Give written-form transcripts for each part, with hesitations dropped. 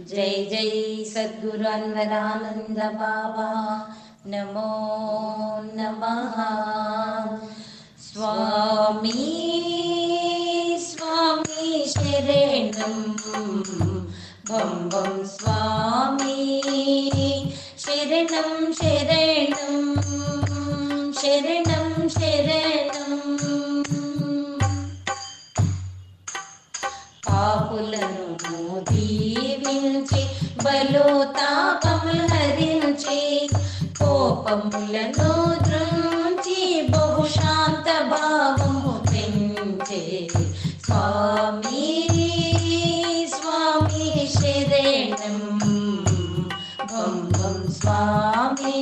जय जय सद्गुरु अन्वरानंद बाबा नमो नमः। स्वामी स्वामी शरणं बम बम स्वामी शरणं शरणं शरणं शरणं పాపులను దీవించి బలోతాపములు హరించి కోపములను దృంచి బహుశాంత భావము పెంచే స్వామి స్వామి శరణం బం బం స్వామి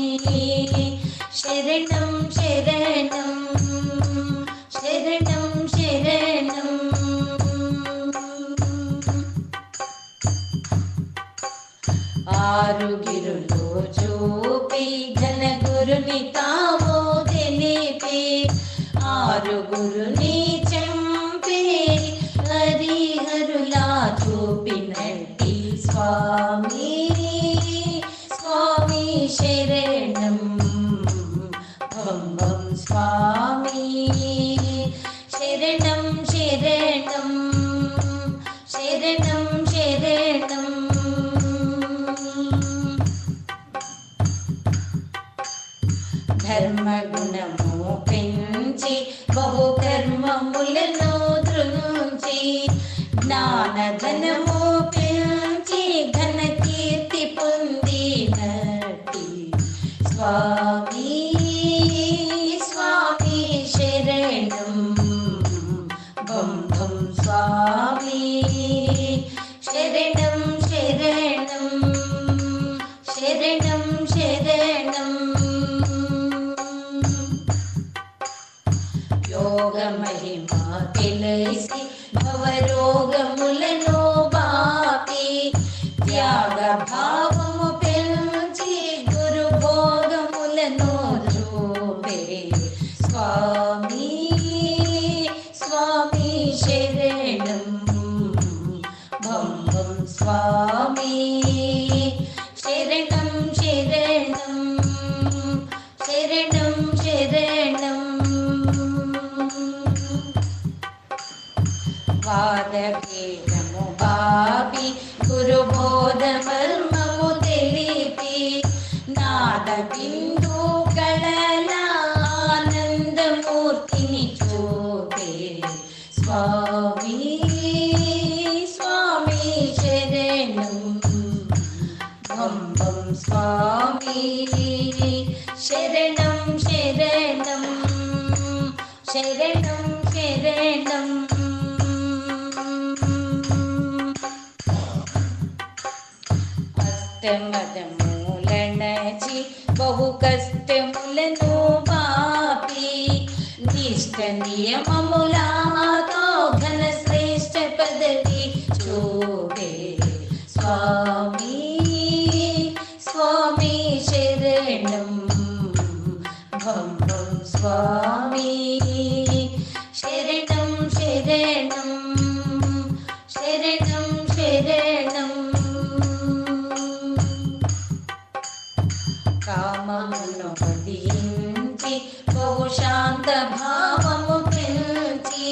శరణం శరణం శరణం శరణం ఆరుగురులు చూపి ఘన గురుని తాము తెలిపి ఆరుగురుని చంపి హరిహరులా చూపినట్టి స్వామి స్వామి శరణం బం బం స్వామి శరణం శరణం శరణం శరణం ధర్మగుణము పెంచి బహు కర్మములను దృంచి జ్ఞానధనము పెంచి ఘన కీర్తి పొందినట్టి స్వామి స్వామి శరణం బం బం స్వామి శరణం శరణం శరణం శరణం యోగ మహిమ తెలిసి భవరోగములను బాపి త్యాగ భావము పెంచి గురు భోగములను చూపే స్వామి స్వామి శరణం బం బం స్వామి శరణం శరణం శరణం శరణం వాదభేదము బాపి గురుబోధ మర్మము తెలిపి నాద బిందు కళల ఆనందమూర్తిని చూపే స్వామి స్వామి శరణం బం బం స్వామి శరణం శరణం శరణం శరణం అష్టమదమూలనచి బహు కష్టములను బాపి నిష్ట నియమములతో ఘన శ్రేష్ఠ పదవి చూపే స్వామి స్వామి శరణం బం బం స్వామి శరణం శరణం శరణం శరణం కామమును వదించి బహుశాంత భావము పెంచి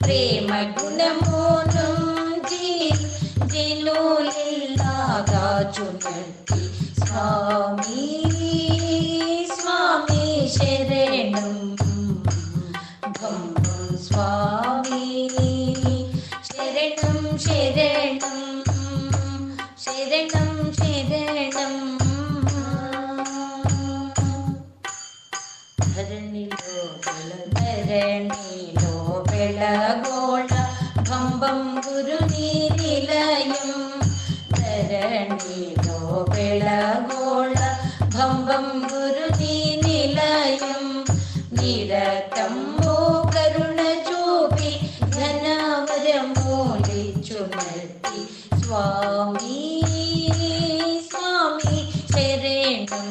ప్రేమ గుణము నుంచి దినులిల్లాగా చునట్టి స్వామి స్వామి శరణం బం బం స్వామి శరణం శరణం శరణం శరణం ధరణిలో వెలగోళ భంబం గురుని నిలయం ధరణిలో వెలగోళ భంబం గురుని నిలయం నిరతంబు కరుణ చూపి ఘనవరమూలిచునట్టి స్వామి స్వామి శరణం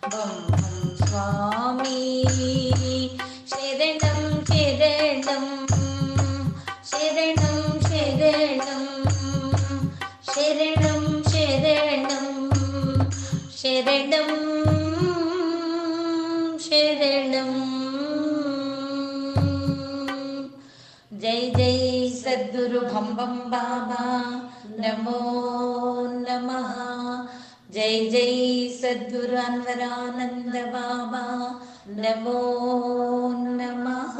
బం బం స్వామి శరణం శరణం శరణం శరణం శరణం శరణం శరణం శరణం. జై జై సద్గురు భం భం బాబా నమో నమః. జై జై సద్గురు అన్వరానంద బాబా నమో నమః.